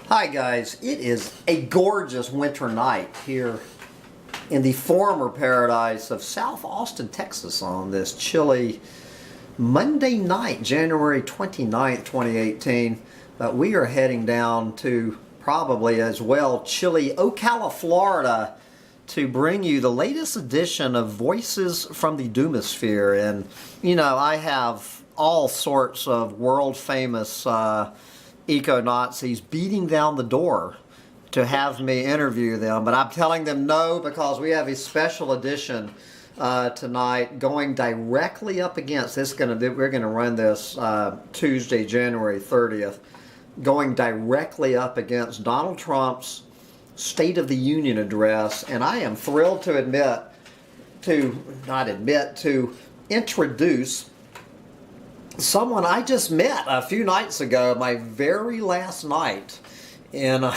Hi guys, it is a gorgeous winter night here in the former paradise of South Austin, Texas on this chilly Monday night, January 29th, 2018. But we are heading down to probably as well chilly Ocala, Florida to bring you the latest edition of Voices from the Doomosphere. And, you know, I have all sorts of world famous eco-Nazis beating down the door to have me interview them, but I'm telling them no because we have a special edition tonight going directly up against this. We're gonna run this Tuesday, January 30th, going directly up against Donald Trump's State of the Union address, and I am thrilled to introduce someone I just met a few nights ago, my very last night in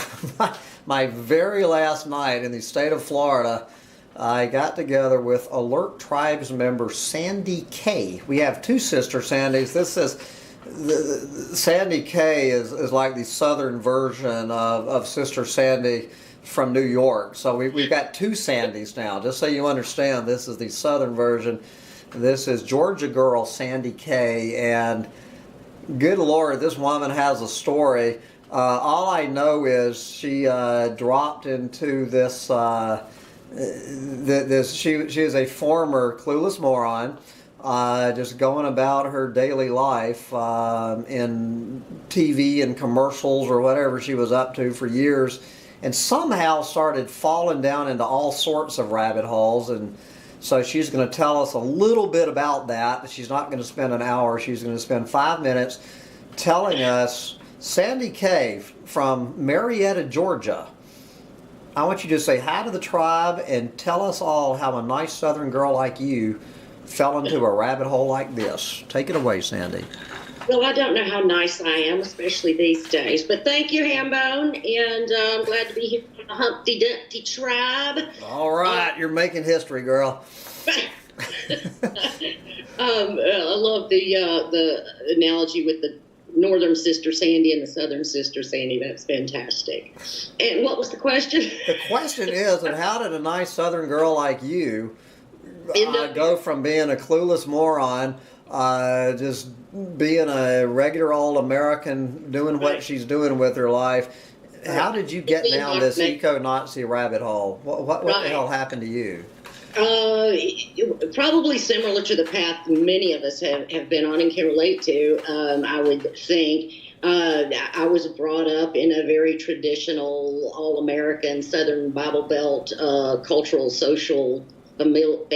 my very last night in the state of Florida. I got together with Alert Tribes member Sandy Kay. We have two sister Sandys. Sandy Kay is like the southern version of Sister Sandy from New York. So we've got two Sandys now. Just so you understand, this is the southern version. This is Georgia girl Sandy Kay, and good Lord, this woman has a story. All I know is she dropped into this. She is a former clueless moron, just going about her daily life in TV and commercials or whatever she was up to for years, and somehow started falling down into all sorts of rabbit holes. And so she's going to tell us a little bit about that. She's not going to spend an hour. She's going to spend 5 minutes telling us. Sandy Kay from Marietta, Georgia, I want you to say hi to the tribe and tell us all how a nice southern girl like you fell into a rabbit hole like this. Take it away, Sandy. Well, I don't know how nice I am, especially these days. But thank you, Hambone, and I'm glad to be here for the Humpty Dumpty tribe. All right, you're making history, girl. I love the analogy with the northern sister Sandy and the southern sister Sandy. That's fantastic. And what was the question? The question is, and how did a nice southern girl like you go from being a clueless moron, just being a regular old American doing what she's doing with her life? How did you get down this eco-Nazi rabbit hole? What the hell happened to you? Probably similar to the path many of us have been on and can relate to. I would think I was brought up in a very traditional, all-American, Southern Bible Belt cultural, social, familial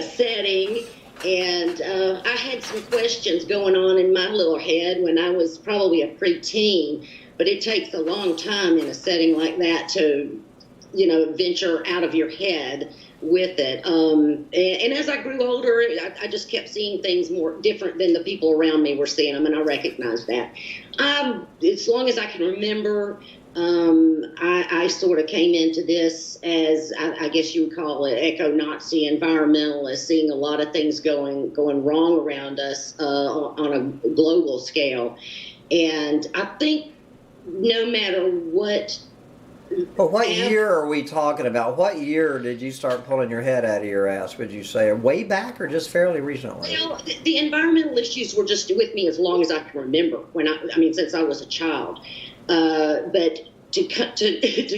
setting. And I had some questions going on in my little head when I was probably a preteen, but it takes a long time in a setting like that to, venture out of your head with it. And as I grew older, I just kept seeing things more different than the people around me were seeing them, and I recognized that. As long as I can remember, I sort of came into this as, I guess you would call it, eco-Nazi environmentalist, seeing a lot of things going wrong around us on a global scale. And I think no matter what... But what year are we talking about? What year did you start pulling your head out of your ass, would you say? Way back or just fairly recently? Well, the environmental issues were just with me as long as I can remember, since I was a child. But to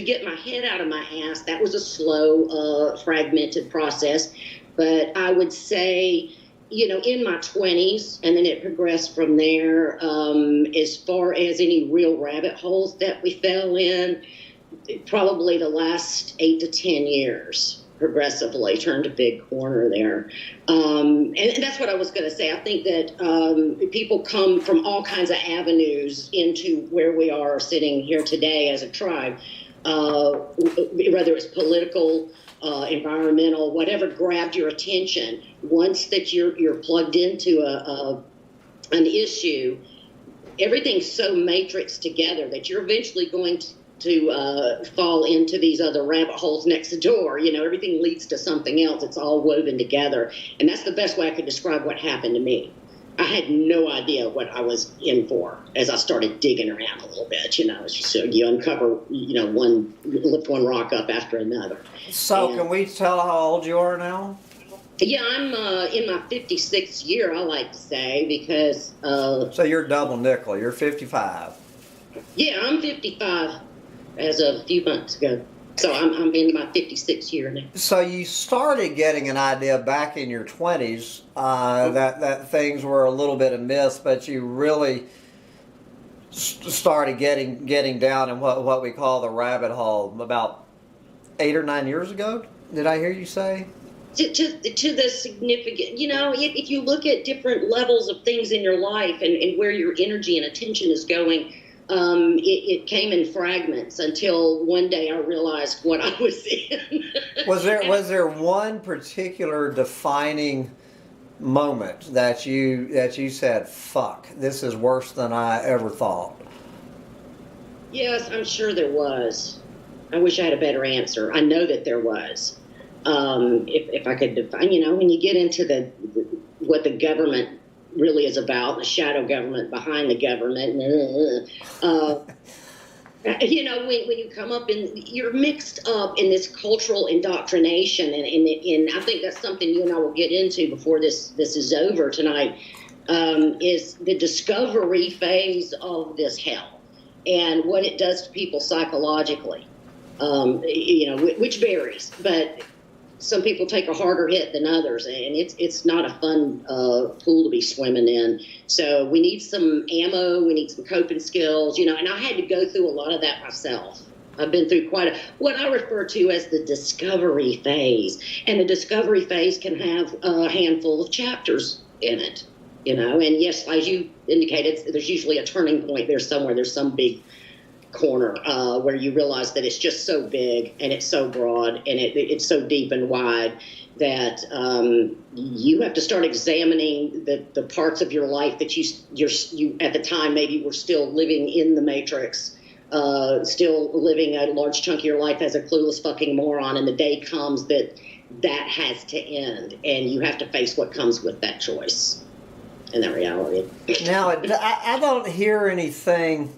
get my head out of my ass, that was a slow, fragmented process. But I would say, in my 20s, and then it progressed from there. As far as any real rabbit holes that we fell in, probably the last 8 to 10 years, progressively turned a big corner there. And that's what I was going to say. I think that people come from all kinds of avenues into where we are sitting here today as a tribe, whether it's political, environmental, whatever grabbed your attention. Once that you're plugged into an issue, everything's so matrixed together that you're eventually going to fall into these other rabbit holes next door. Everything leads to something else. It's all woven together. And that's the best way I could describe what happened to me. I had no idea what I was in for as I started digging around a little bit. So you uncover, lift one rock up after another. So, And, can we tell how old you are now? yeah, I'm in my 56th year, I like to say, because So you're double nickel. You're 55. yeah, I'm 55 as of a few months ago. So I'm in my 56th year now. So you started getting an idea back in your 20s that things were a little bit amiss, but you really started getting down in what we call the rabbit hole about 8 or 9 years ago. Did I hear you say? To the significant, if you look at different levels of things in your life and where your energy and attention is going, it came in fragments until one day I realized what I was in. Was there one particular defining moment that you said, "Fuck, this is worse than I ever thought"? Yes, I'm sure there was. I wish I had a better answer. I know that there was. If I could define, when you get into what the government really is about, the shadow government behind the government, when you come up you're mixed up in this cultural indoctrination, and I think that's something you and I will get into before this is over tonight, is the discovery phase of this hell and what it does to people psychologically, which varies, but some people take a harder hit than others, and it's not a fun pool to be swimming in. So we need some ammo, we need some coping skills, and I had to go through a lot of that myself. I've been through what I refer to as the discovery phase, and the discovery phase can have a handful of chapters in it, and yes, as you indicated, there's usually a turning point there somewhere. There's some big corner where you realize that it's just so big and it's so broad and it's so deep and wide that you have to start examining the parts of your life that you at the time maybe were still living in the matrix, still living a large chunk of your life as a clueless fucking moron, and the day comes that has to end and you have to face what comes with that choice and that reality. Now, I don't hear anything.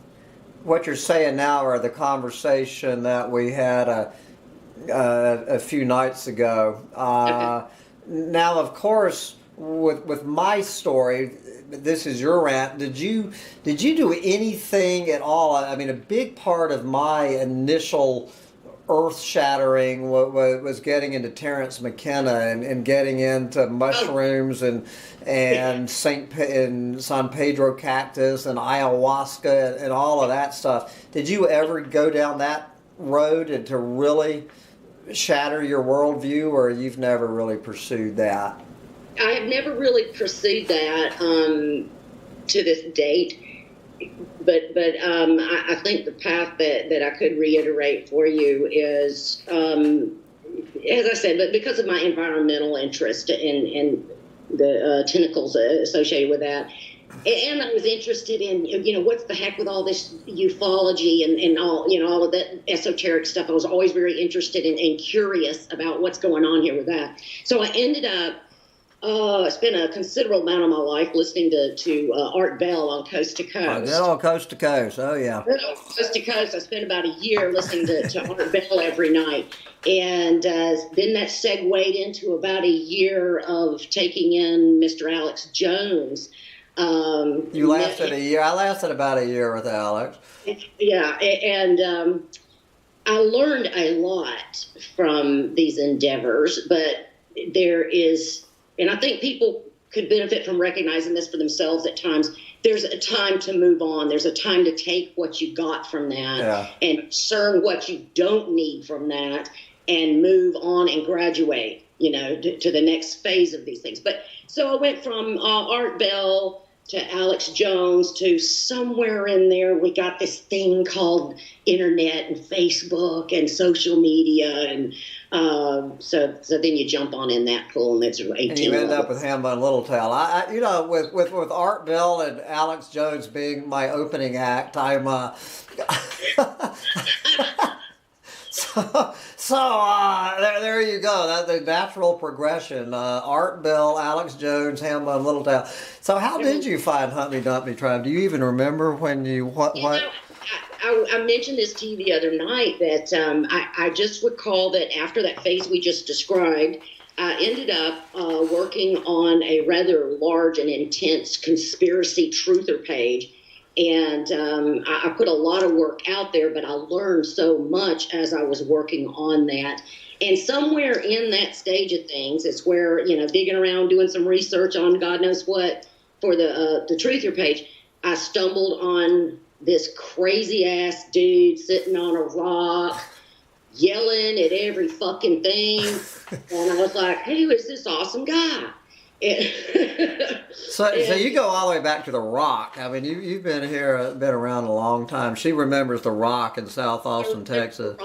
What you're saying now, or the conversation that we had a few nights ago. Now, of course, with my story, this is your rant. Did you do anything at all? I mean, a big part of my initial earth-shattering was getting into Terence McKenna and getting into mushrooms and San Pedro cactus and ayahuasca and all of that stuff. Did you ever go down that road and to really shatter your worldview, or you've never really pursued that? I have never really pursued that to this date. But I think the path that I could reiterate for you is, as I said, but because of my environmental interest and the tentacles associated with that, and I was interested in, what's the heck with all this ufology and all, all of that esoteric stuff. I was always very interested and curious about what's going on here with that. So I ended up, I spent a considerable amount of my life listening to Art Bell on Coast to Coast. Good on Coast to Coast, oh yeah. Good on Coast to Coast. I spent about a year listening to Art Bell every night. And then that segued into about a year of taking in Mr. Alex Jones. You lasted a year. I lasted about a year with Alex. Yeah, and I learned a lot from these endeavors, but there is... And I think people could benefit from recognizing this for themselves at times. There's a time to move on. There's a time to take what you got from that and discern what you don't need from that and move on and graduate, to the next phase of these things. But so I went from Art Bell to Alex Jones to somewhere in there we got this thing called internet and Facebook and social media, and so then you jump on in that pool, and it's 18. And you end up with Hambone Littletail. I with Art Bell and Alex Jones being my opening act, I'm So there you go. That's the natural progression. Art Bell, Alex Jones, Hambone Littletail. So how did you find Humpty Dumpty Tribe? Do you even remember when you what? I mentioned this to you the other night that I just recall that after that phase we just described, I ended up working on a rather large and intense conspiracy truther page. And I put a lot of work out there, but I learned so much as I was working on that. And somewhere in that stage of things, it's where, digging around, doing some research on God knows what for the Truther page, I stumbled on this crazy ass dude sitting on a rock, yelling at every fucking thing. And I was like, hey, who is this awesome guy? So you go all the way back to the Rock. I mean, you've been around a long time. She remembers the Rock in South Austin, Texas.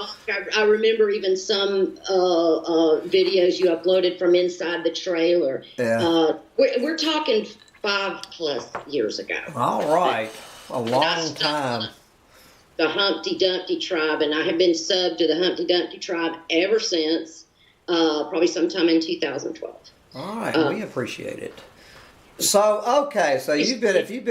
I remember even some videos you uploaded from inside the trailer. Yeah. We're talking 5+ years ago. All right, a long time. The Humpty Dumpty Tribe, and I have been subbed to the Humpty Dumpty Tribe ever since, probably sometime in 2012. All right, we appreciate it. So okay, so if you've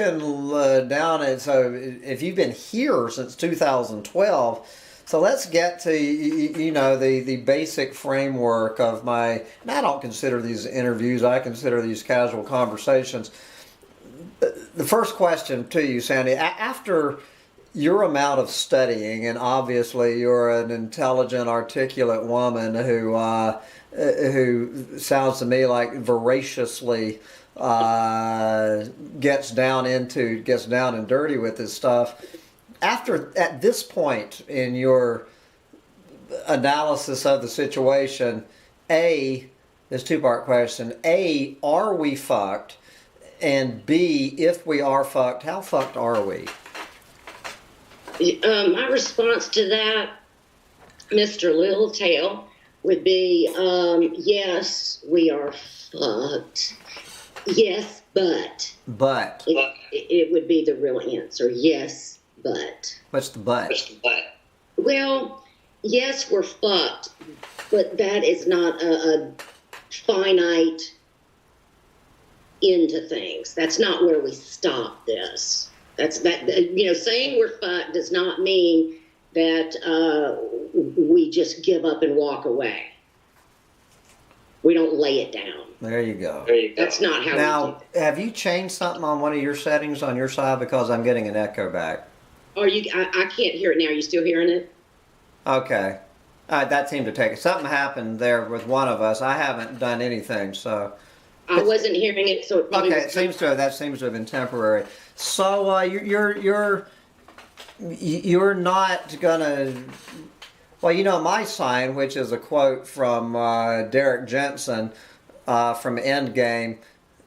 been here since 2012, so let's get to the basic framework of my. And I don't consider these interviews; I consider these casual conversations. The first question to you, Sandy, after your amount of studying, and obviously you're an intelligent, articulate woman who sounds to me like voraciously gets down and dirty with this stuff. At this point in your analysis of the situation, this two-part question: A, are we fucked? And B, if we are fucked, how fucked are we? My response to that, Mr. Littletail, would be, yes, we are fucked. Yes, but. But. It would be the real answer. Yes, but. What's the but? Well, yes, we're fucked, but that is not a finite end to things. That's not where we stop this. Saying we're fucked does not mean that we just give up and walk away. We don't lay it down. There you go. That's not how we do it. Now, have you changed something on one of your settings on your side? Because I'm getting an echo back. I can't hear it now. Are you still hearing it? Okay. That seemed to take it. Something happened there with one of us. I haven't done anything, so. I wasn't hearing it, so it probably okay. That seems to have been temporary. So you're not gonna. Well, my sign, which is a quote from Derek Jensen from Endgame,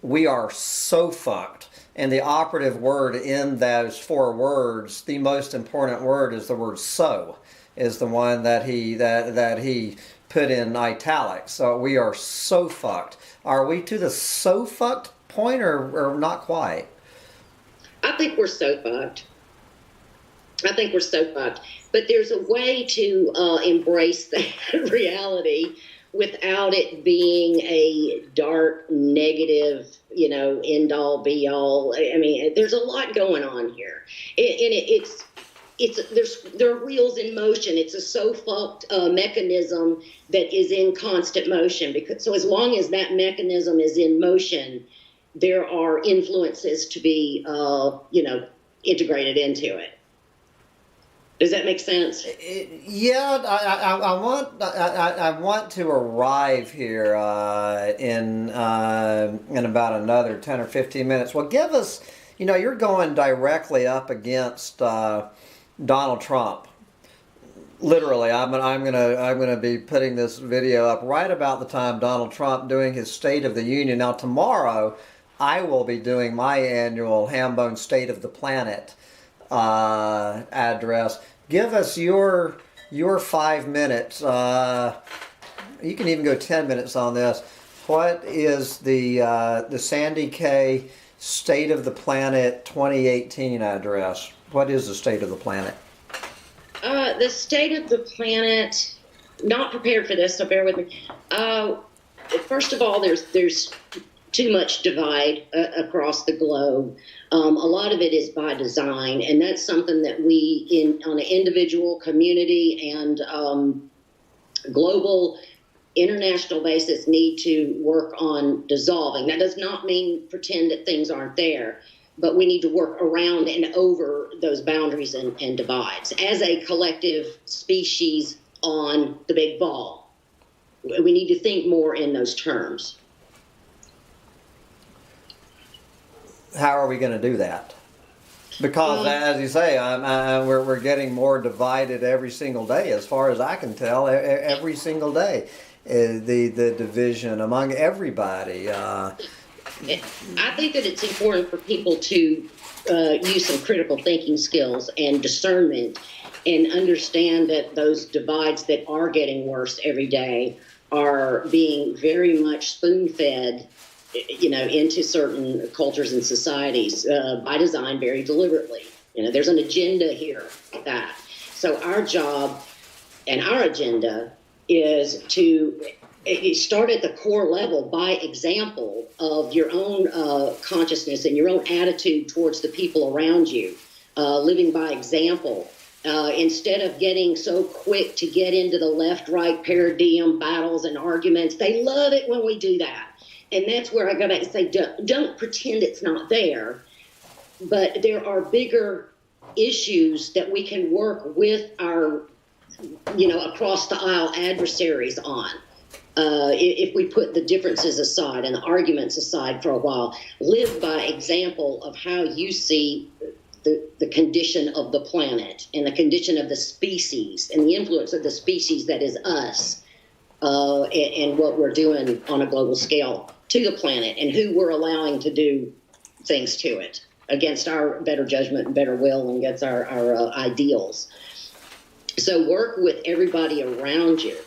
we are so fucked. And the operative word in those 4 words, the most important word is the word "so," is the one that he put in italics. So we are so fucked. Are we to the so fucked point or not quite? I think we're so fucked. But there's a way to embrace that reality without it being a dark, negative, end all, be all. I mean, there's a lot going on here. There are wheels in motion. It's a so fucked mechanism that is in constant motion. So as long as that mechanism is in motion, there are influences to be, integrated into it. Does that make sense? Yeah, I want to arrive here in about another 10 or 15 minutes. Well, give us, you're going directly up against Donald Trump. Literally, I'm gonna be putting this video up right about the time Donald Trump doing his State of the Union. Now tomorrow, I will be doing my annual Hambone State of the Planet address. Give us your 5 minutes. You can even go 10 minutes on this. What is the Sandy K State of the Planet 2018 address? What is the State of the Planet? The State of the Planet not prepared for this, so bear with me. First of all, there's too much divide across the globe. A lot of it is by design, and that's something that we, on an individual, community, and global, international basis, need to work on dissolving. That does not mean pretend that things aren't there, but we need to work around and over those boundaries and divides as a collective species on the big ball. We need to think more in those terms. How are we going to do that? Because, as you say, we're getting more divided every single day, as far as I can tell, every single day. The division among everybody. I think that it's important for people to use some critical thinking skills and discernment and understand that those divides that are getting worse every day are being very much spoon-fed, into certain cultures and societies by design, very deliberately. There's an agenda here with that. So our job and our agenda is to start at the core level by example of your own consciousness and your own attitude towards the people around you, living by example. Instead of getting so quick to get into the left-right paradigm battles and arguments. They love it when we do that. And that's where I go back and say, don't pretend it's not there. But there are bigger issues that we can work with our, across the aisle adversaries on. If we put the differences aside and the arguments aside for a while, live by example of how you see the condition of the planet and the condition of the species and the influence of the species that is us, and what we're doing on a global scale to the planet and who we're allowing to do things to it against our better judgment and better will and against our ideals. So work with everybody around you.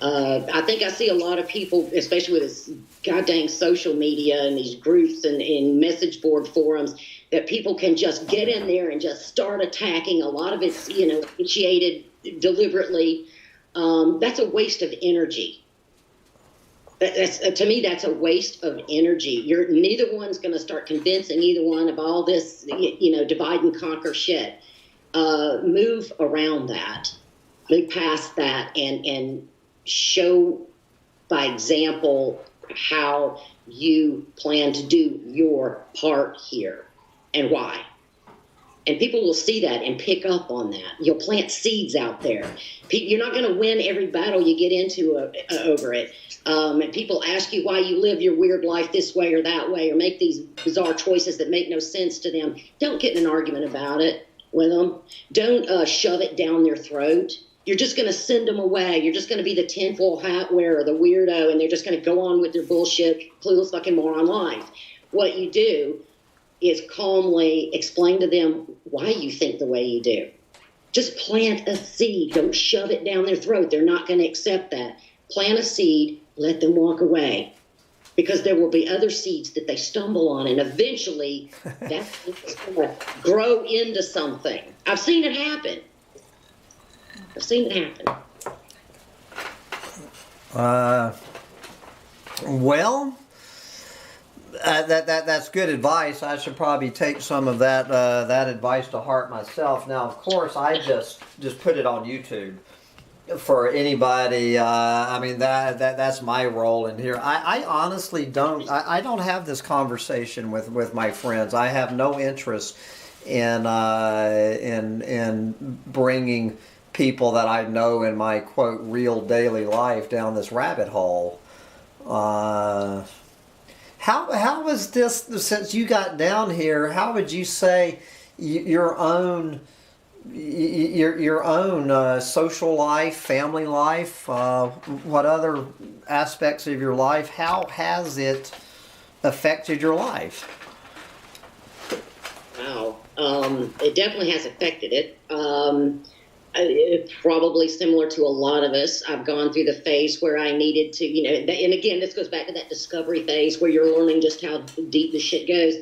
I think I see a lot of people, especially with this goddamn social media and these groups and in message board forums, that people can just get in there and just start attacking. A lot of it's, initiated deliberately. That's a waste of energy. To me, that's a waste of energy. Neither one's going to start convincing either one of all this, divide and conquer shit. Move around that, move past that, and show by example how you plan to do your part here and why. And people will see that and pick up on that. You'll plant seeds out there. You're not going to win every battle you get into over it. And people ask you why you live your weird life this way or that way, or make these bizarre choices that make no sense to them. Don't get in an argument about it with them. Don't shove it down their throat. You're just going to send them away. You're just going to be the tinfoil hat wearer, the weirdo, and they're just going to go on with their bullshit, clueless fucking moron life. What you do is calmly explain to them why you think the way you do. Just plant a seed. Don't shove it down their throat. They're not going to accept that. Plant a seed, let them walk away. Because there will be other seeds that they stumble on, and eventually that's going to grow into something. I've seen it happen. Well, that's good advice. I should probably take some of that advice to heart myself. Now, of course, I just put it on YouTube for anybody. That's my role in here. I honestly don't. I don't have this conversation with my friends. I have no interest in bringing people that I know in my quote real daily life down this rabbit hole. How was this, since you got down here, how would you say your own social life, family life, what other aspects of your life, how has it affected your life? Wow. It definitely has affected it. Probably similar to a lot of us. I've gone through the phase where I needed to, and again, this goes back to that discovery phase where you're learning just how deep the shit goes.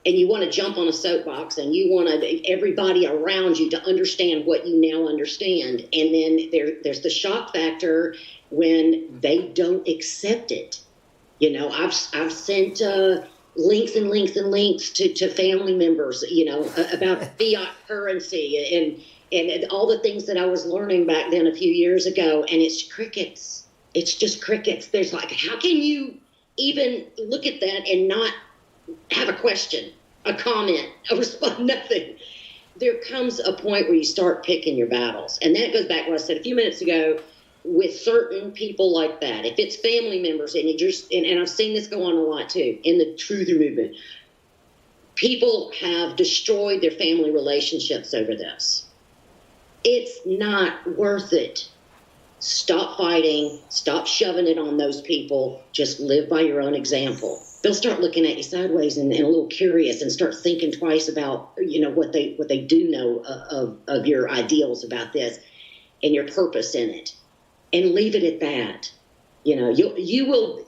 and you want to jump on a soapbox, and you want everybody around you to understand what you now understand. And then there's the shock factor when they don't accept it. You know, I've sent links and links and links to family members, you know, about fiat currency and all the things that I was learning back then a few years ago, and it's crickets. It's just crickets. There's like, how can you even look at that and not have a question, a comment, a response, nothing? There comes a point where you start picking your battles. And that goes back to what I said a few minutes ago with certain people like that. If it's family members, and you just, and I've seen this go on a lot too, in the truther movement, people have destroyed their family relationships over this. It's not worth it. Stop fighting. Stop shoving it on those people. Just live by your own example. They'll start looking at you sideways and a little curious, and start thinking twice about, you know, what they do know of your ideals about this and your purpose in it, and leave it at that. You know, it'll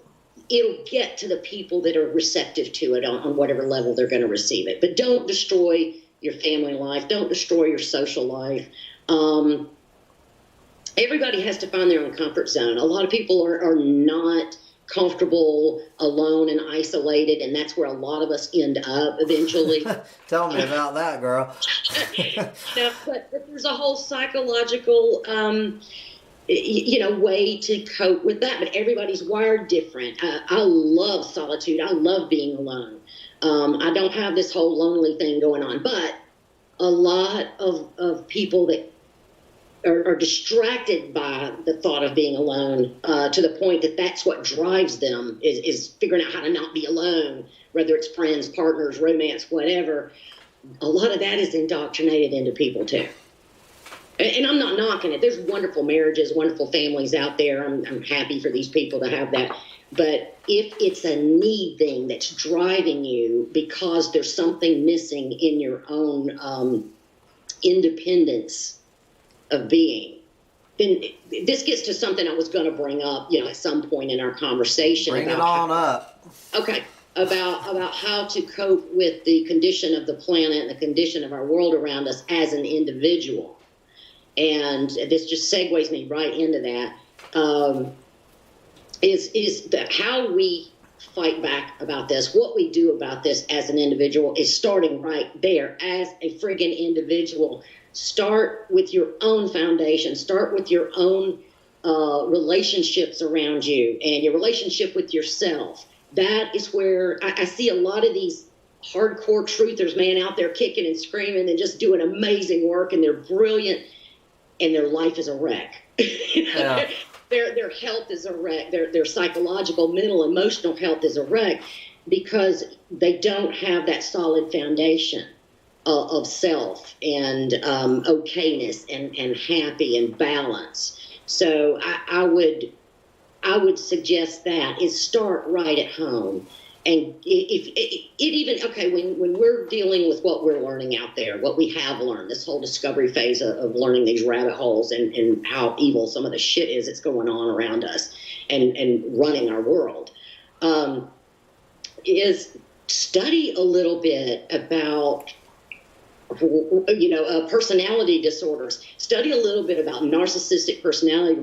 get to the people that are receptive to it on whatever level they're going to receive it. But don't destroy your family life. Don't destroy your social life. Everybody has to find their own comfort zone. A lot of people are not comfortable alone and isolated, and that's where a lot of us end up eventually. Tell me about that, girl. But there's a whole psychological way to cope with that. But everybody's wired different. I love solitude. I love being alone. I don't have this whole lonely thing going on, but a lot of people that are distracted by the thought of being alone, to the point that that's what drives them is figuring out how to not be alone, whether it's friends, partners, romance, whatever. A lot of that is indoctrinated into people too. And I'm not knocking it. There's wonderful marriages, wonderful families out there. I'm happy for these people to have that. But if it's a need thing that's driving you because there's something missing in your own independence of being, then this gets to something I was going to bring up, at some point in our conversation. Bring it on up. Okay. About how to cope with the condition of the planet and the condition of our world around us as an individual. And this just segues me right into that. Is that how we fight back about this? What we do about this as an individual is starting right there as a friggin' individual. Start with your own foundation. Start with your own relationships around you and your relationship with yourself. That is where I see a lot of these hardcore truthers, man, out there kicking and screaming and just doing amazing work, and they're brilliant, and their life is a wreck. Yeah. Their health is a wreck. Their psychological, mental, emotional health is a wreck because they don't have that solid foundation of self and okayness and happy and balance. So I would suggest that is start right at home. And when we're dealing with what we're learning out there, what we have learned, this whole discovery phase of learning these rabbit holes and how evil some of the shit is that's going on around us and running our world, is study a little bit about personality disorders. Study a little bit about narcissistic personality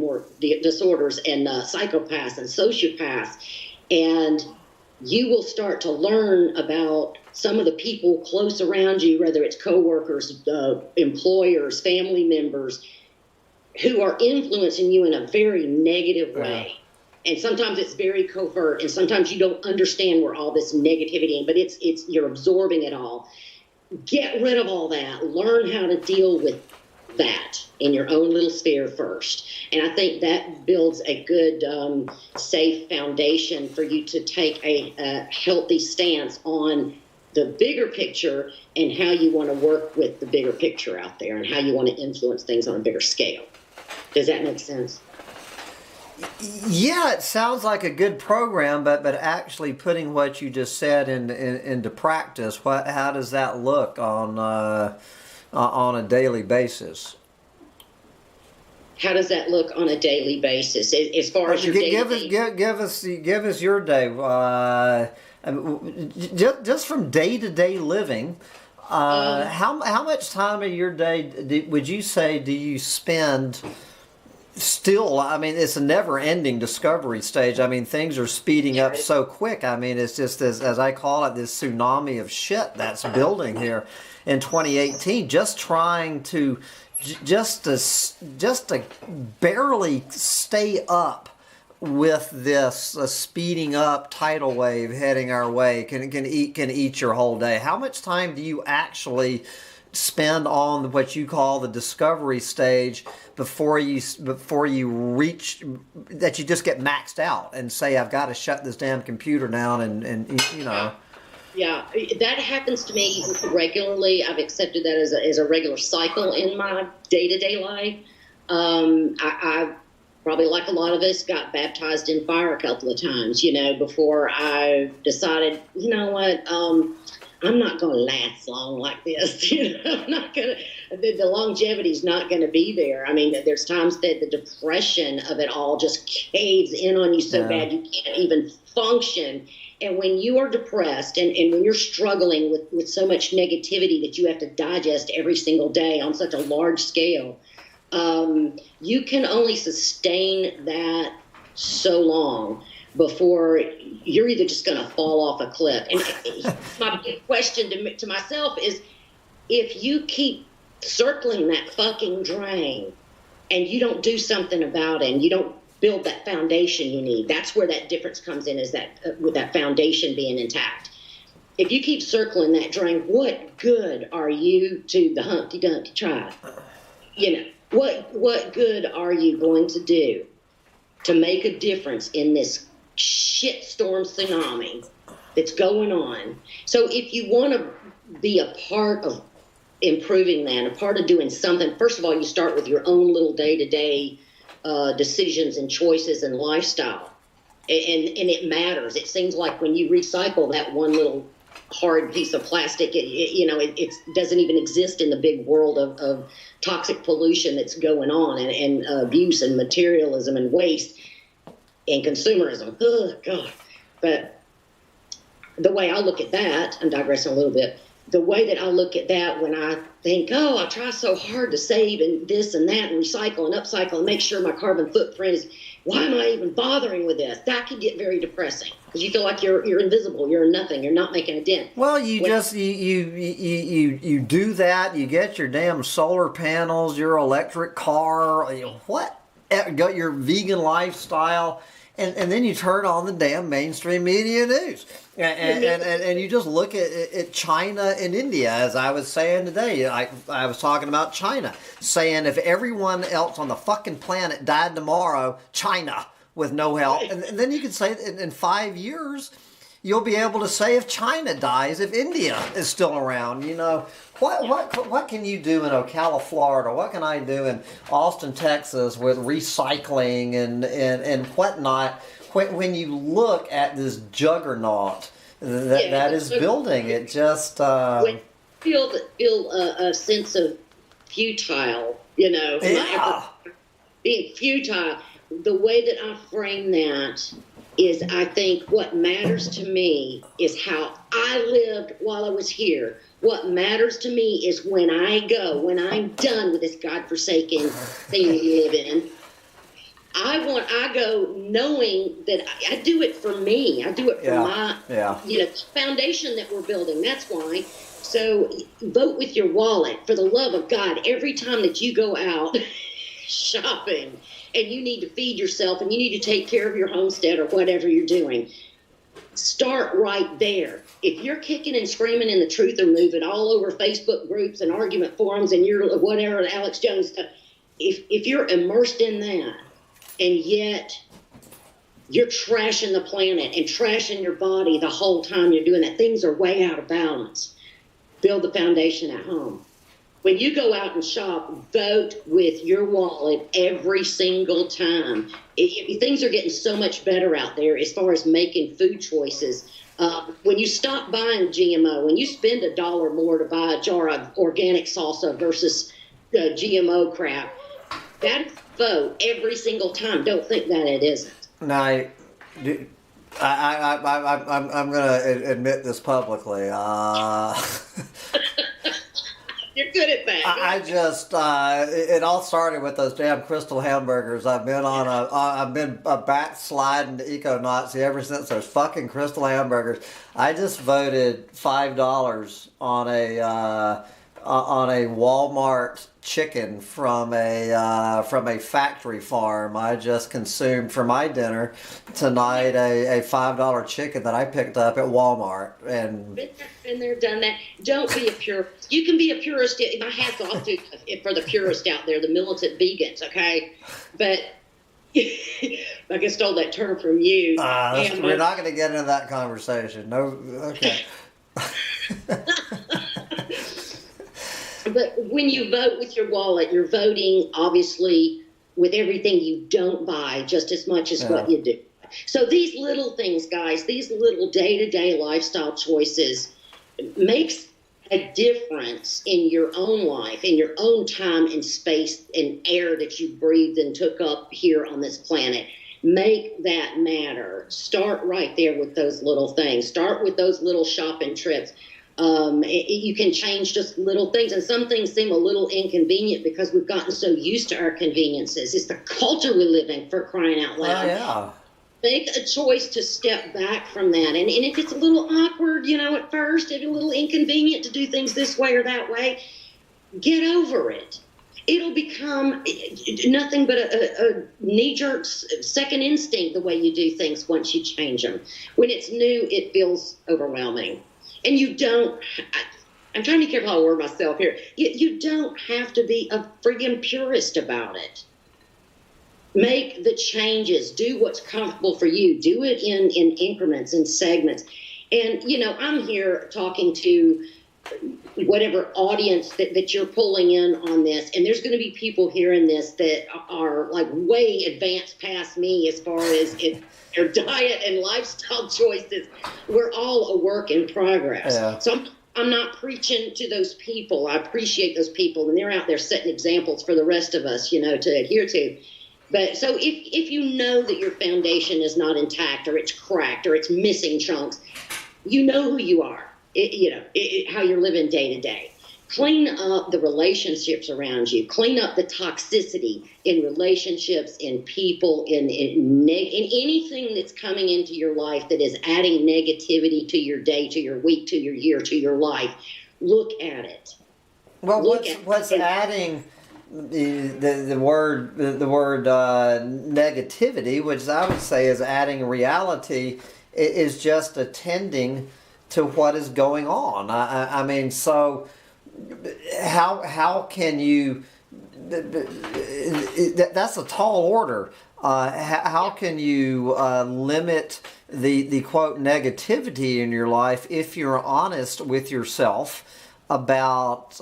disorders and psychopaths and sociopaths, and you will start to learn about some of the people close around you, whether it's coworkers, employers, family members, who are influencing you in a very negative way. And sometimes it's very covert, and sometimes you don't understand where all this negativity, but it's you're absorbing it all. Get rid of all that. Learn how to deal with that in your own little sphere first. And I think that builds a good, safe foundation for you to take a healthy stance on the bigger picture and how you want to work with the bigger picture out there and how you want to influence things on a bigger scale. Does that make sense? Yeah, it sounds like a good program, but actually putting what you just said into practice, how does that look on a daily basis? How does that look on a daily basis as far as your give us your day? Just from day-to-day living, how much time of your day would you say do you spend still? I mean, it's a never-ending discovery stage. I mean, things are speeding up so quick. I mean, it's just as I call it, this tsunami of shit that's building here in 2018. Just trying to just to barely stay up with this speeding up tidal wave heading our way can eat your whole day. How much time do you actually spend on what you call the discovery stage before you reach that you just get maxed out and say, I've got to shut this damn computer down and you know? Yeah, that happens to me regularly. I've accepted that as a regular cycle in my day-to-day life. I probably, like a lot of us, got baptized in fire a couple of times, before I decided, you know what, I'm not going to last long like this. I'm not going to, the longevity's not going to be there. I mean, there's times that the depression of it all just caves in on you so bad you can't even function. And when you are depressed and when you're struggling with so much negativity that you have to digest every single day on such a large scale, you can only sustain that so long before you're either just going to fall off a cliff. And my big question to myself is, if you keep circling that fucking drain and you don't do something about it and you don't build that foundation you need, that's where that difference comes in, is that with that foundation being intact. If you keep circling that drain, what good are you to the Humpty Dumpty tribe? What good are you going to do to make a difference in this shitstorm tsunami that's going on? So if you want to be a part of improving that, a part of doing something, first of all, you start with your own little day-to-day decisions and choices and lifestyle. And it matters. It seems like when you recycle that one little hard piece of plastic, it doesn't even exist in the big world of toxic pollution that's going on, and abuse and materialism and waste and consumerism. Oh, God. But the way I look at that, I'm digressing a little bit, the way that I look at that when I think, I try so hard to save and this and that and recycle and upcycle and make sure my carbon footprint is, why am I even bothering with this? That can get very depressing because you feel like you're invisible, you're nothing, you're not making a dent. Well, you do that, you get your damn solar panels, your electric car, your vegan lifestyle, and then you turn on the damn mainstream media news. And you just look at China and India, as I was saying today. I was talking about China, saying if everyone else on the fucking planet died tomorrow, China, with no help. And then you could say in 5 years, you'll be able to say if China dies, if India is still around. What can you do in Ocala, Florida? What can I do in Austin, Texas with recycling and whatnot? When you look at this juggernaut that is building, it just when you feel a sense of futile, being futile. The way that I frame that is, I think what matters to me is how I lived while I was here. What matters to me is when I'm done with this godforsaken thing we live in. I go knowing that I do it for me. I do it for my foundation that we're building. That's why. So vote with your wallet, for the love of God. Every time that you go out shopping and you need to feed yourself and you need to take care of your homestead or whatever you're doing, start right there. If you're kicking and screaming in the truth or moving all over Facebook groups and argument forums and you're whatever, Alex Jones stuff, if you're immersed in that, and yet you're trashing the planet and trashing your body the whole time you're doing that, things are way out of balance. Build the foundation at home. When you go out and shop, vote with your wallet every single time. Things are getting so much better out there as far as making food choices. When you stop buying GMO, when you spend $1 more to buy a jar of organic salsa versus GMO crap, that vote every single time. Don't think that it isn't. Now, I'm going to admit this publicly. You're good at that. I just it all started with those damn crystal hamburgers. I've been a backsliding to eco-Nazi ever since those fucking crystal hamburgers. I just voted $5 on a Walmart chicken from a factory farm. I just consumed for my dinner tonight a $5 chicken that I picked up at Walmart. And been there, done that. Don't be a purist. You can be a purist. My hat's off to for the purist out there, the militant vegans. Okay, but like I stole that term from you. We're not going to get into that conversation. No. Okay. But when you vote with your wallet, you're voting obviously with everything you don't buy just as much as what you do. So these little things, guys, these little day-to-day lifestyle choices makes a difference in your own life, in your own time and space and air that you breathed and took up here on this planet. Make that matter. Start right there with those little things. Start with those little shopping trips. You can change just little things, and some things seem a little inconvenient because we've gotten so used to our conveniences. It's the culture we live in, for crying out loud. Oh, yeah. Make a choice to step back from that. And if it's a little awkward, at first, it's a little inconvenient to do things this way or that way, get over it. It'll become nothing but a knee-jerk second instinct the way you do things once you change them. When it's new, it feels overwhelming. And you don't, I'm trying to be careful how I word myself here. You don't have to be a friggin' purist about it. Make the changes. Do what's comfortable for you. Do it in increments, in segments. And, I'm here talking to whatever audience that you're pulling in on this. And there's going to be people hearing this that are like way advanced past me as far as their diet and lifestyle choices. We're all a work in progress. Yeah. So I'm not preaching to those people. I appreciate those people, and they're out there setting examples for the rest of us, to adhere to. But so if you know that your foundation is not intact, or it's cracked, or it's missing chunks, you know who you are, how you're living day to day. Clean up the relationships around you. Clean up the toxicity in relationships, in people, in anything that's coming into your life that is adding negativity to your day, to your week, to your year, to your life. Look at it. Well, what's adding the word negativity, which I would say is adding reality, is just attending to what is going on. I mean, so how can you? That's a tall order. How can you limit the quote negativity in your life if you're honest with yourself about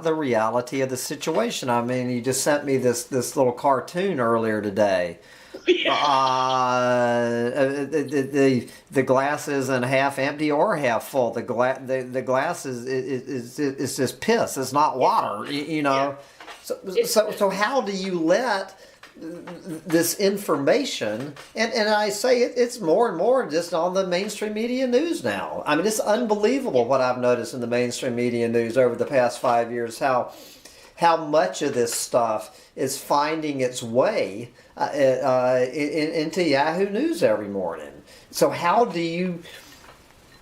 the reality of the situation? I mean, you just sent me this little cartoon earlier today. The glass isn't half empty or half full. The glass is just piss. It's not water. So how do you let this information, and I say it's more and more just on the mainstream media news now. I mean, it's unbelievable what I've noticed in the mainstream media news over the past 5 years, how much of this stuff is finding its way into Yahoo News every morning. So how do you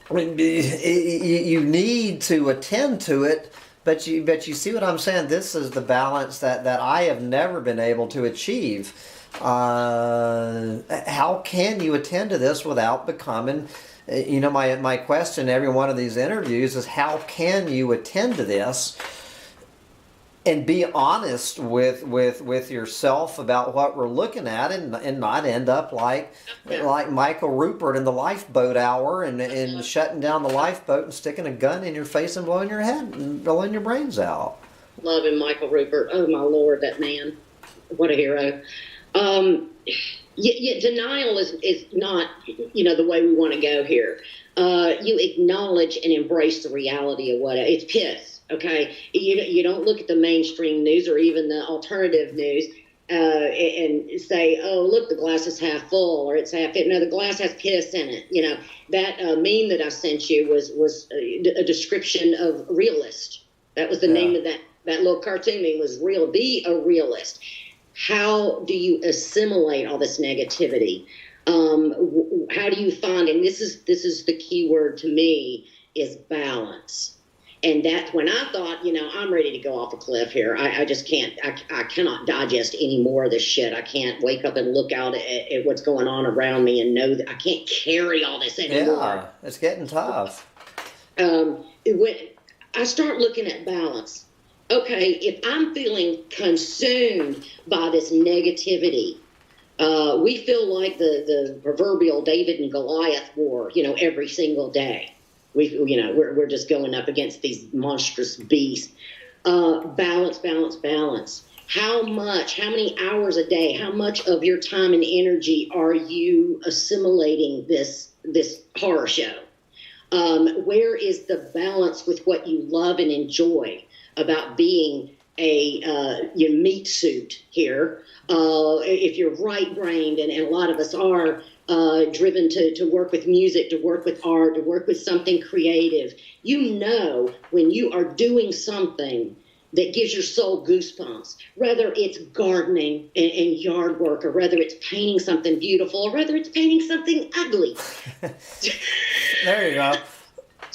need to attend to it, but you see what I'm saying? This is the balance that I have never been able to achieve. How can you attend to this without becoming, my question in every one of these interviews is, how can you attend to this and be honest with yourself about what we're looking at, and not end up like Michael Rupert in the Lifeboat Hour and shutting down the lifeboat and sticking a gun in your face and blowing your head and blowing your brains out. Loving Michael Rupert. Oh my Lord, that man. What a hero. Denial is not, the way we want to go here. You acknowledge and embrace the reality of what it's piss. Okay, you don't look at the mainstream news or even the alternative news. and say, oh, look, the glass is half full or it's half empty. No, the glass has piss in it. That meme that I sent you was a description of realist. That was the name of that little cartoon meme, was real. Be a realist. How do you assimilate all this negativity? How do you find, and this is the key word to me, is balance. And that's when I thought, I'm ready to go off a cliff here. I just can't, I cannot digest any more of this shit. I can't wake up and look out at what's going on around me and know that I can't carry all this anymore. Yeah, it's getting tough. When I start looking at balance, okay, if I'm feeling consumed by this negativity, we feel like the proverbial David and Goliath war, every single day. We're just going up against these monstrous beasts. Balance, balance, balance. How many hours a day, how much of your time and energy are you assimilating this horror show? Where is the balance with what you love and enjoy about being a meat suit here? If you're right-brained, and a lot of us are, driven to work with music, to work with art, to work with something creative, when you are doing something that gives your soul goosebumps, whether it's gardening and yard work, or whether it's painting something beautiful, or whether it's painting something ugly. There you go.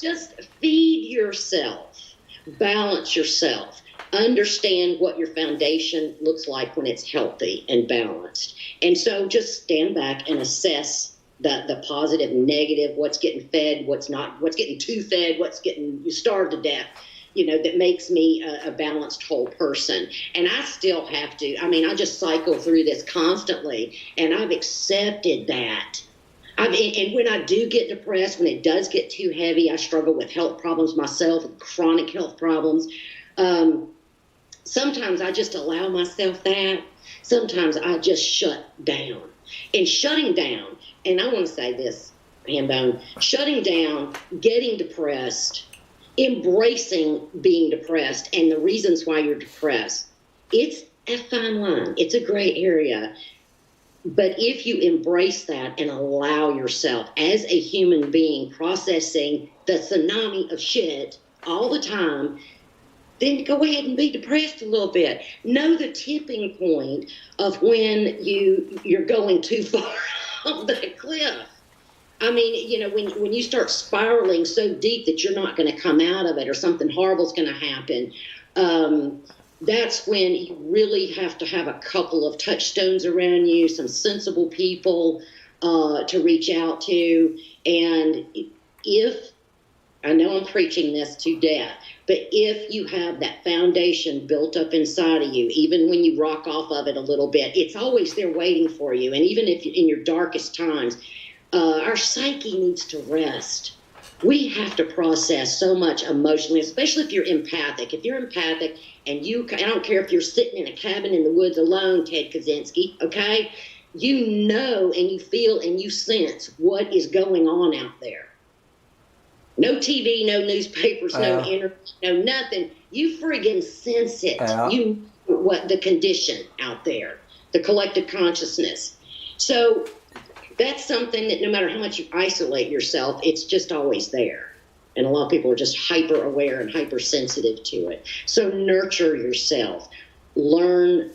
Just feed yourself, balance yourself. Understand what your foundation looks like when it's healthy and balanced. And so just stand back and assess the positive, negative, what's getting fed, what's not, what's getting too fed, what's getting you starved to death, that makes me a balanced whole person. And I still have to, I just cycle through this constantly, and I've accepted that. And when I do get depressed, when it does get too heavy, I struggle with health problems myself, with chronic health problems. Sometimes I just allow myself that. Sometimes I just shut down. And shutting down, and I want to say this, Hambone, shutting down, getting depressed, embracing being depressed and the reasons why you're depressed, it's a fine line. It's a gray area. But if you embrace that and allow yourself as a human being processing the tsunami of shit all the time, then go ahead and be depressed a little bit. Know the tipping point of when you're going too far off that cliff. When you start spiraling so deep that you're not going to come out of it, or something horrible's going to happen, that's when you really have to have a couple of touchstones around you, some sensible people to reach out to. And if, I know I'm preaching this to death, but if you have that foundation built up inside of you, even when you rock off of it a little bit, it's always there waiting for you. And even if in your darkest times, our psyche needs to rest. We have to process so much emotionally, especially if you're empathic. If you're empathic and I don't care if you're sitting in a cabin in the woods alone, Ted Kaczynski, okay? You know and you feel and you sense what is going on out there. No TV, no newspapers, no internet, no nothing. You friggin' sense it. You know what the condition out there, the collective consciousness. So that's something that no matter how much you isolate yourself, it's just always there. And a lot of people are just hyper aware and hypersensitive to it. So nurture yourself. Learn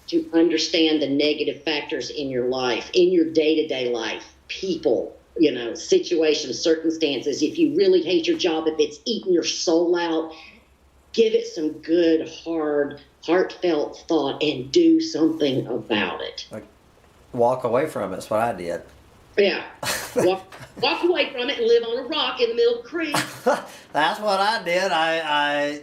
to understand the negative factors in your life, in your day-to-day life, people, situations, circumstances. If you really hate your job, if it's eating your soul out, give it some good, hard, heartfelt thought and do something about it. Like, walk away from it. That's what I did. Yeah. Walk away from it and live on a rock in the middle of the creek. That's what I did. I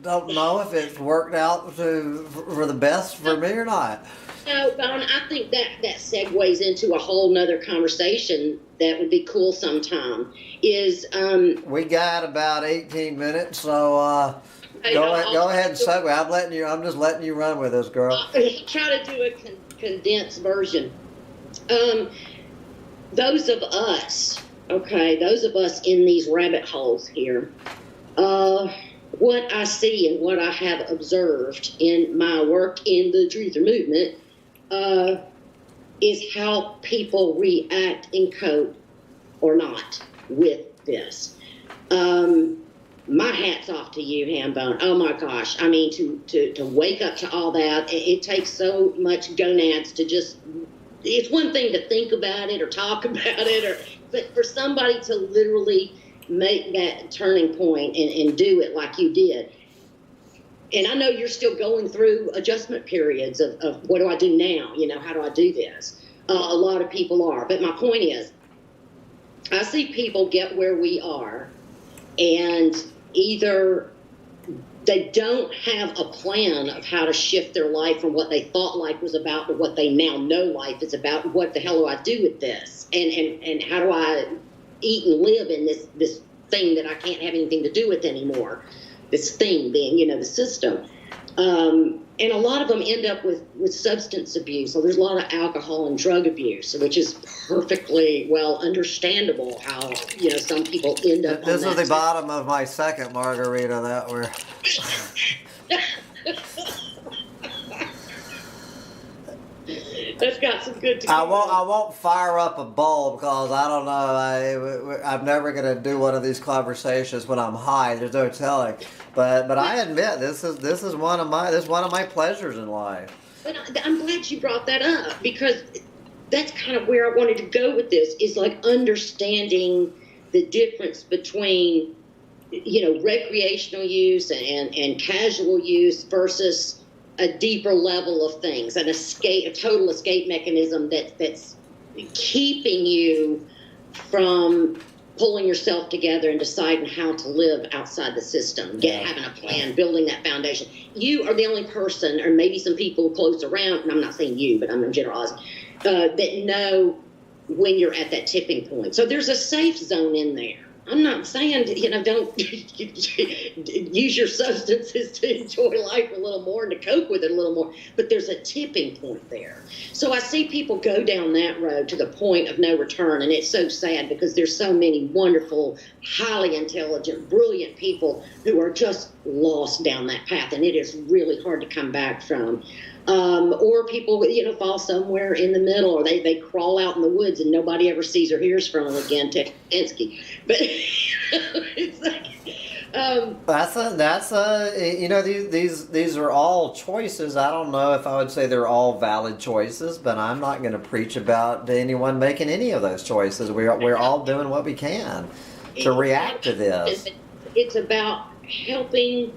don't know if it's worked out for the best for me or not. No, Bon, I think that segues into a whole nother conversation that would be cool sometime. We got about 18 minutes, so go ahead and segue. I'm just letting you run with this, girl. Try to do a condensed version. Those of us in these rabbit holes here, what I see and what I have observed in my work in the truther movement, is how people react and cope or not with this. My hat's off to you, Hambone. Oh my gosh. I mean, to wake up to all that, it takes so much gonads to just, it's one thing to think about it or talk about it, but for somebody to literally make that turning point and do it like you did. And I know you're still going through adjustment periods of what do I do now? You know, how do I do this? A lot of people are. But my point is, I see people get where we are, and either they don't have a plan of how to shift their life from what they thought life was about to what they now know life is about. What the hell do I do with this? And how do I eat and live in this thing that I can't have anything to do with anymore? This thing being, you know, the system. And a lot of them end up with substance abuse. So there's a lot of alcohol and drug abuse, which is perfectly well understandable how, you know, some people end up This on is that the bottom of my second margarita that we're... That's got some good tequila. I won't fire up a bowl because I don't know. I'm never gonna do one of these conversations when I'm high. There's no telling. But I admit this is one of my pleasures in life. But I'm glad you brought that up, because that's kind of where I wanted to go with this, is like understanding the difference between, you know, recreational use and casual use versus a deeper level of things, a total escape mechanism that's keeping you from pulling yourself together and deciding how to live outside the system, having a plan, building that foundation. You are the only person, or maybe some people close around, and I'm not saying you, but I'm generalizing, that know when you're at that tipping point. So there's a safe zone in there. I'm not saying, you know, don't use your substances to enjoy life a little more and to cope with it a little more, but there's a tipping point there. So I see people go down that road to the point of no return, and it's so sad because there's so many wonderful, highly intelligent, brilliant people who are just lost down that path, and it is really hard to come back from. Or people, you know, fall somewhere in the middle, or they crawl out in the woods and nobody ever sees or hears from them again. Tensky, but it's like that's you know, these are all choices. I don't know if I would say they're all valid choices, but I'm not going to preach about anyone making any of those choices. We're all doing what we can to react to this. It's about helping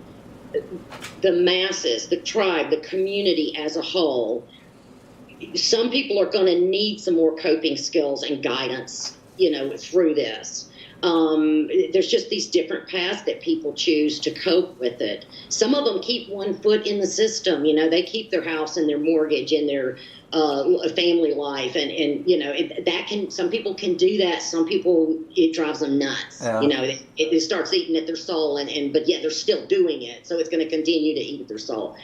the masses, the tribe, the community as a whole. Some people are going to need some more coping skills and guidance, you know, through this. There's just these different paths that people choose to cope with it. Some of them keep one foot in the system, you know, they keep their house and their mortgage and their family life, and you know, some people can do that. Some people, it drives them nuts. You know, it starts eating at their soul, but yet they're still doing it, so it's going to continue to eat at their soul.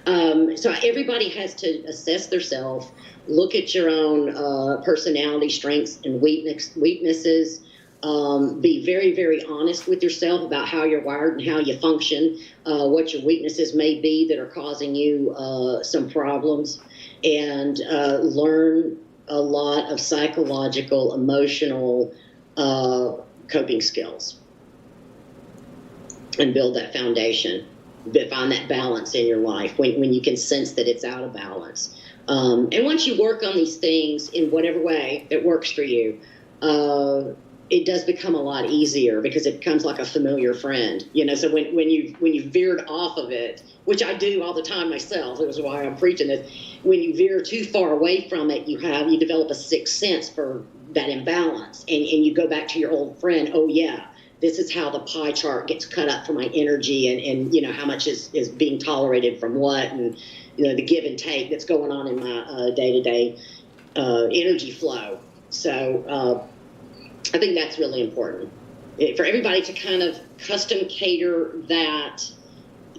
So everybody has to assess themselves, look at your own personality strengths and weaknesses. Be very, very honest with yourself about how you're wired and how you function, what your weaknesses may be that are causing you some problems, and learn a lot of psychological, emotional coping skills, and build that foundation. Find that balance in your life when you can sense that it's out of balance. And once you work on these things in whatever way that works for you, it does become a lot easier, because it becomes like a familiar friend, you know. So when you veered off of it, which I do all the time myself, this is why I'm preaching this. When you veer too far away from it, you develop a sixth sense for that imbalance, and you go back to your old friend. Oh yeah, this is how the pie chart gets cut up for my energy, and you know, how much is being tolerated from what, and you know, the give and take that's going on in my day-to-day energy flow. So I think that's really important for everybody to kind of custom cater that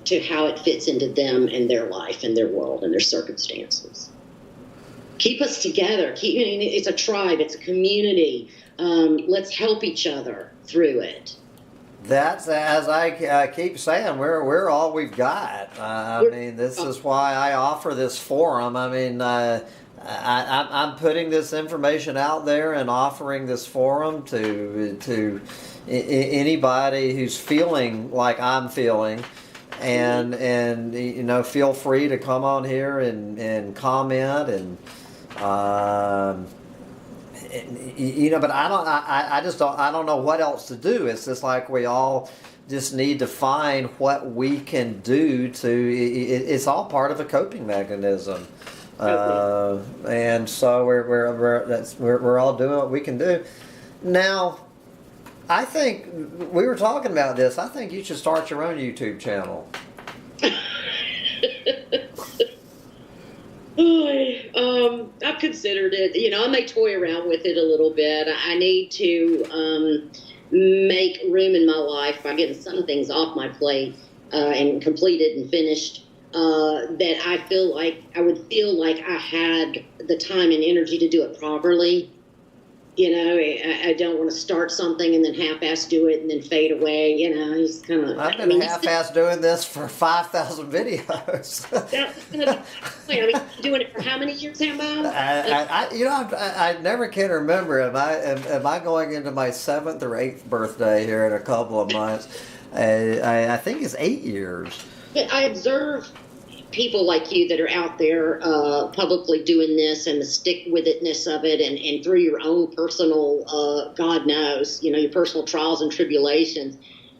to how it fits into them and their life and their world and their circumstances. Keep us together. It's a tribe. It's a community. Let's help each other through it. That's as I keep saying, we're all we've got. I mean, this is why I offer this forum. I mean, I'm putting this information out there and offering this forum to anybody who's feeling like I'm feeling, and you know, feel free to come on here and comment and. You know, but I just don't know what else to do. It's just like we all just need to find what we can do it's all part of a coping mechanism. And so we're all doing what we can do. Now, I think we were talking about this. I think you should start your own YouTube channel. I've considered it. You know, I may toy around with it a little bit. I need to make room in my life by getting some things off my plate and completed and finished. That I feel like I would feel like I had the time and energy to do it properly. You know, I don't want to start something and then half-ass do it and then fade away. You know, it's kind of. I've been half-ass doing this for 5,000 videos. I mean, doing it for how many years, Hambone? I never can remember. Am I going into my 7th or 8th birthday here in a couple of months? I think it's 8 years. I observe people like you that are out there publicly doing this and the stick-with-itness of it, and through your own personal, God knows, you know, your personal trials and tribulations,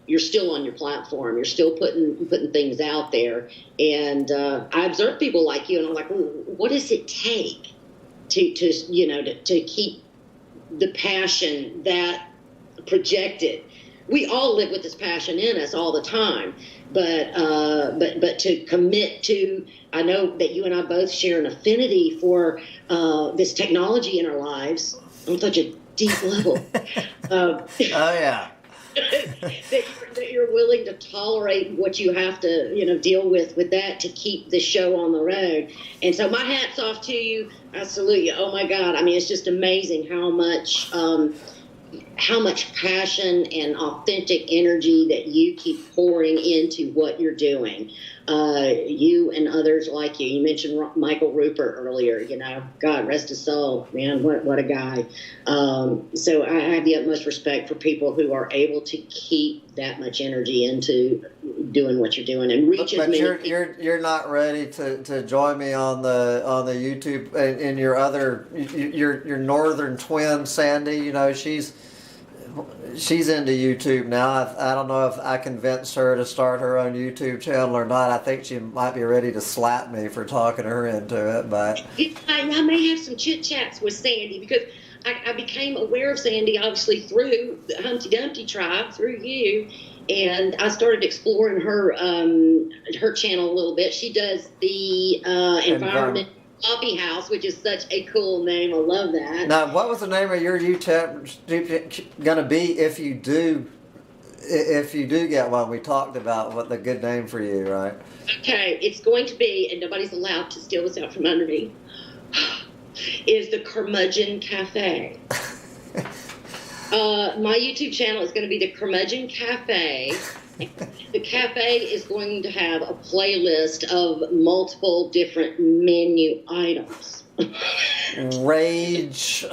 you're still on your platform. You're still putting things out there. And I observe people like you, and I'm like, well, what does it take to keep the passion that projected? We all live with this passion in us all the time. But to commit to, I know that you and I both share an affinity for this technology in our lives on such a deep level. Oh yeah. that you're willing to tolerate what you have to, you know, deal with that to keep the show on the road. And so my hat's off to you. I salute you. Oh my God. I mean, it's just amazing how much passion and authentic energy that you keep pouring into what you're doing. You and others like you. You mentioned Michael Rupert earlier. You know, God rest his soul, man. What a guy. So I have the utmost respect for people who are able to keep that much energy into doing what you're doing and reach as many people. You're not ready to join me on the YouTube and your other your northern twin Sandy. You know, she's into YouTube now. I don't know if I convinced her to start her own YouTube channel or not. I think she might be ready to slap me for talking her into it. But I may have some chit chats with Sandy because I became aware of Sandy obviously through the Humpty Dumpty tribe, through you, and I started exploring her channel a little bit. She does the environment. Coffee House, which is such a cool name. I love that. Now, what was the name of your YouTube going to be if you do get one? We talked about what the good name for you, right? Okay, it's going to be, and nobody's allowed to steal this out from under me, is the Curmudgeon Cafe. My YouTube channel is going to be the Curmudgeon Cafe. The cafe is going to have a playlist of multiple different menu items. Rage,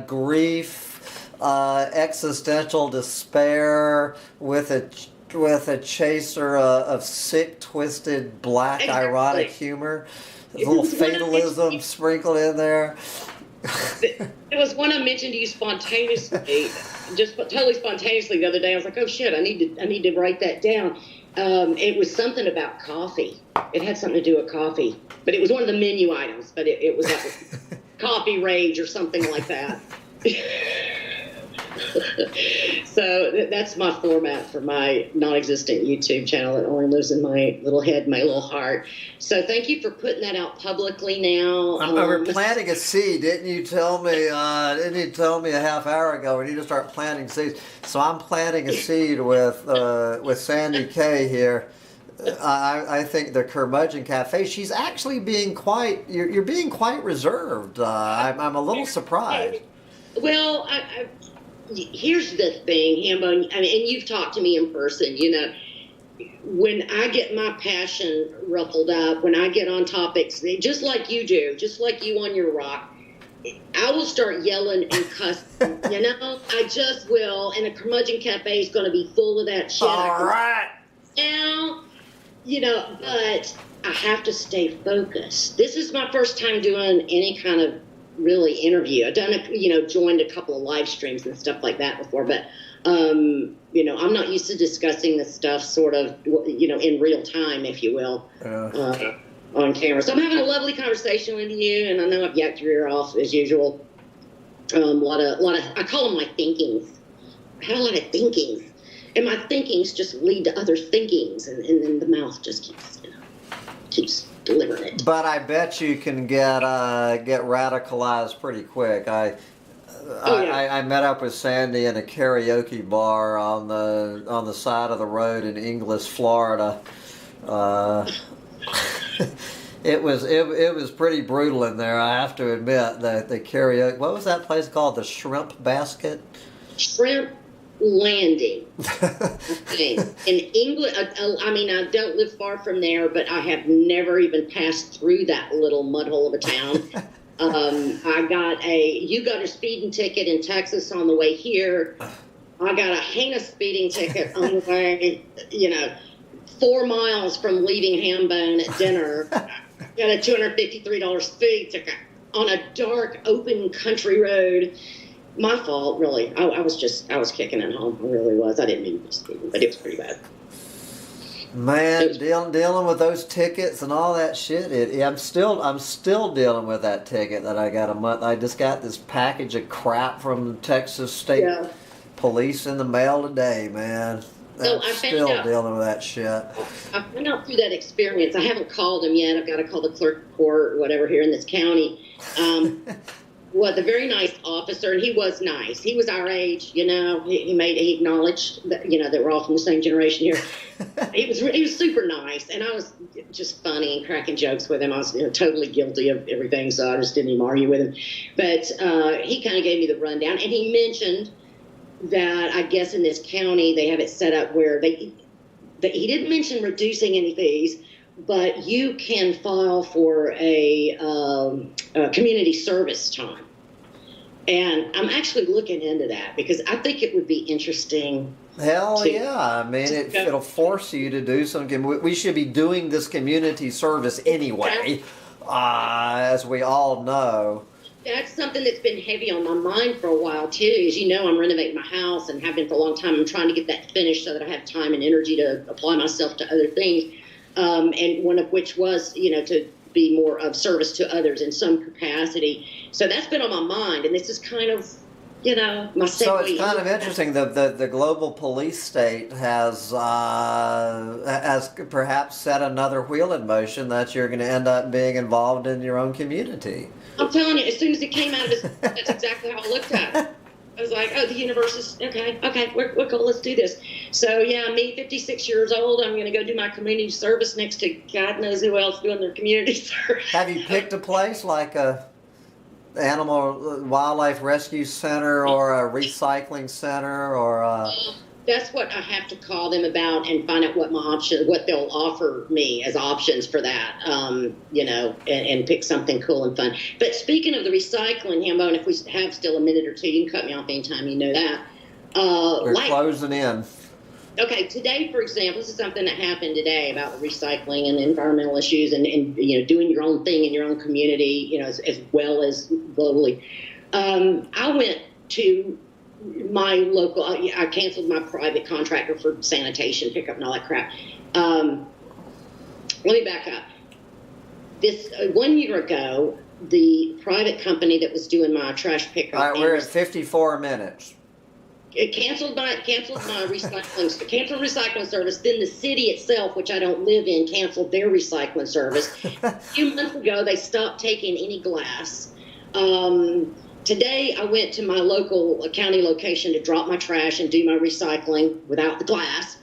grief, existential despair, with a chaser of sick, twisted, black, ironic humor. A little fatalism sprinkled in there. There was one I mentioned to you spontaneously, just totally spontaneously the other day. I was like, oh shit, I need to write that down. It was something about coffee. It had something to do with coffee, but it was one of the menu items. But it was like coffee rage or something like that. So that's my format for my non-existent YouTube channel that only lives in my little head, my little heart. So thank you for putting that out publicly now. We're planting a seed. Didn't you tell me? Didn't you tell me a half hour ago we need to start planting seeds? So I'm planting a seed with Sandy K here. I think the Curmudgeon Cafe. She's actually being quite. You're being quite reserved. I'm a little surprised. Well, here's the thing, Hambone. I mean, and you've talked to me in person. When I get my passion ruffled up, when I get on topics, just like you do, just like you on your rock, I will start yelling and cussing. I just will. And a curmudgeon cafe is going to be full of that shit. All right. Now, but I have to stay focused. This is my first time doing any kind of really interview. I've done joined a couple of live streams and stuff like that before, but I'm not used to discussing this stuff sort of in real time, if you will, on camera. So I'm having a lovely conversation with you, and I know I've yacked your ear off as usual. A lot of I call them my thinkings. I have a lot of thinkings, and my thinkings just lead to other thinkings, and then the mouth just keeps delivering it. But I bet you can get radicalized pretty quick. I met up with Sandy in a karaoke bar on the side of the road in Inglis, Florida. It was pretty brutal in there, I have to admit. The karaoke. What was that place called? The Shrimp Basket. Shrimp Landing. In England, I don't live far from there, but I have never even passed through that little mud hole of a town. You got a speeding ticket in Texas on the way here. I got a heinous speeding ticket on the way, 4 miles from leaving Hambone at dinner. Got a $253 speeding ticket on a dark, open country road. My fault, really. I was kicking it home. I really was. I didn't mean to be speeding, but it was pretty bad. Man, dealing with those tickets and all that shit. I'm still dealing with that ticket that I got a month. I just got this package of crap from the Texas State Police in the mail today, man. So I'm still dealing with that shit. I went out through that experience. I haven't called him yet. I've got to call the clerk of court or whatever here in this county. Was a very nice officer, and he was nice. He was our age, He acknowledged that that we're all from the same generation here. He was super nice, and I was just funny and cracking jokes with him. I was totally guilty of everything, so I just didn't even argue with him. But he kind of gave me the rundown, and he mentioned that I guess in this county they have it set up where he didn't mention reducing any fees, but you can file for a community service time. And I'm actually looking into that because I think it would be interesting. Hell yeah. I mean, it'll force you to do something. We should be doing this community service anyway, as we all know. That's something that's been heavy on my mind for a while, too. As you know, I'm renovating my house and have been for a long time. I'm trying to get that finished so that I have time and energy to apply myself to other things. And one of which was, to be more of service to others in some capacity. So that's been on my mind, and this is kind of, my segue. So it's kind of interesting. The global police state has perhaps set another wheel in motion that you're going to end up being involved in your own community. I'm telling you, as soon as it came out of his, that's exactly how I looked at it. I was like, the universe is, okay, we're cool, let's do this. So, me, 56 years old, I'm going to go do my community service next to God knows who else doing their community service. Have you picked a place like a animal wildlife rescue center or a recycling center or That's what I have to call them about and find out what they'll offer me as options for that, and pick something cool and fun. But speaking of the recycling, Hambone, if we have still a minute or two, you can cut me off anytime, you know that. We're closing in. Okay, today, for example, this is something that happened today about recycling and environmental issues and doing your own thing in your own community, as well as globally. I went to my local, I canceled my private contractor for sanitation pickup and all that crap. Let me back up. This 1 year ago, the private company that was doing my trash pickup. All right, we're at 54 minutes. It canceled my recycling service. Then the city itself, which I don't live in, canceled their recycling service. A few months ago, they stopped taking any glass. Today, I went to my local county location to drop my trash and do my recycling without the glass,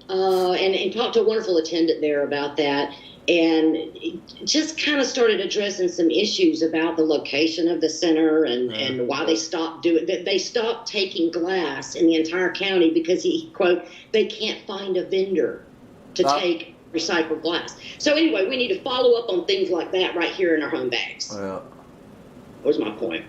and talked to a wonderful attendant there about that. and just kind of started addressing some issues about the location of the center and why they stopped doing that. They stopped taking glass in the entire county because he quote, they can't find a vendor to take recycled glass. So anyway, we need to follow up on things like that right here in our home bags. Yeah. Was my point.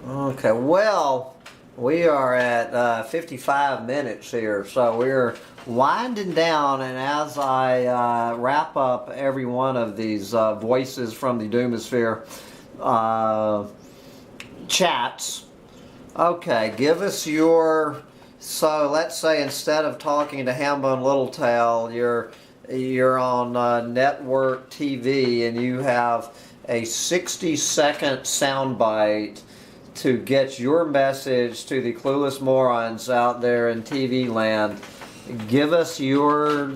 Okay, well, we are at 55 minutes here, so we're winding down, and as I wrap up every one of these voices from the Doomosphere chats, okay, give us your, so let's say instead of talking to Hambone Littletail, you're on network TV and you have a 60-second soundbite to get your message to the clueless morons out there in TV land. Give us your,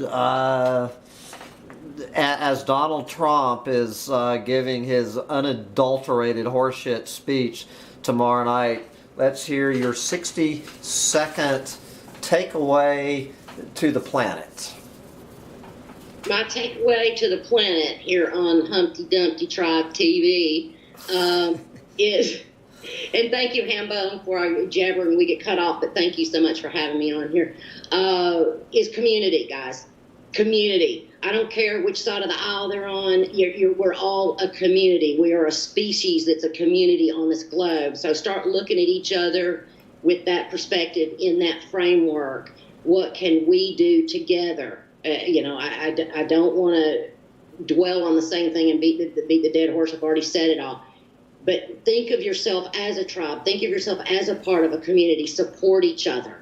as Donald Trump is giving his unadulterated horseshit speech tomorrow night, let's hear your 60-second takeaway to the planet. My takeaway to the planet here on Humpty Dumpty Tribe TV is, and thank you, Hambone, for our jabbering. We get cut off, but thank you so much for having me on here. Is community, guys. Community. I don't care which side of the aisle they're on. We're all a community. We are a species that's a community on this globe. So start looking at each other with that perspective, in that framework. What can we do together? I don't want to dwell on the same thing and beat the dead horse. I've already said it all. But think of yourself as a tribe. Think of yourself as a part of a community. Support each other.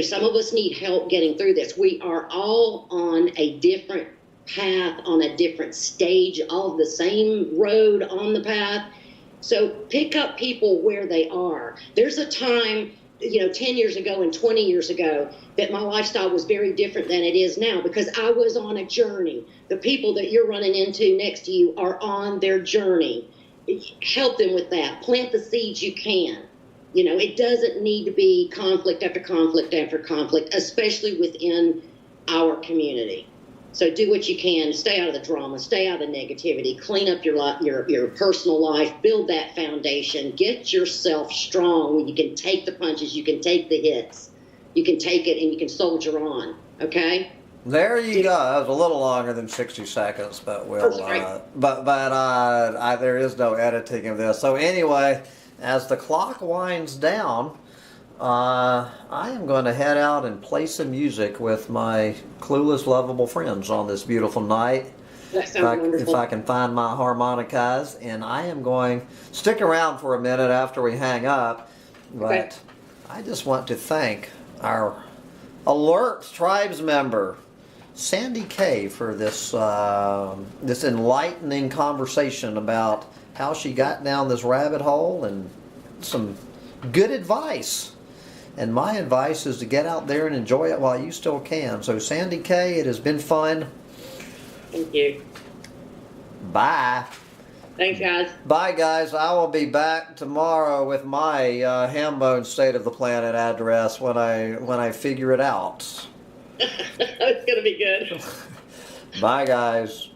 Some of us need help getting through this. We are all on a different path, on a different stage of the same road on the path. So pick up people where they are. There's a time, 10 years ago and 20 years ago, that my lifestyle was very different than it is now because I was on a journey. The people that you're running into next to you are on their journey. Help them with that. Plant the seeds you can. It doesn't need to be conflict after conflict after conflict, especially within our community. So do what you can. Stay out of the drama. Stay out of the negativity. Clean up your personal life. Build that foundation. Get yourself strong where you can take the punches. You can take the hits. You can take it and you can soldier on. Okay? There you go. That was a little longer than 60 seconds, but there is no editing of this. So anyway, as the clock winds down, I am going to head out and play some music with my clueless, lovable friends on this beautiful night. That sounds wonderful. If I can find my harmonicas, and I am going stick around for a minute after we hang up. But okay. I just want to thank our alert tribes member, Sandy Kay, for this this enlightening conversation about how she got down this rabbit hole and some good advice. And my advice is to get out there and enjoy it while you still can. So Sandy Kay, it has been fun. Thank you. Bye. Thanks, guys. Bye, guys. I will be back tomorrow with my Hambone State of the Planet address when I figure it out. It's going to be good. Bye, guys.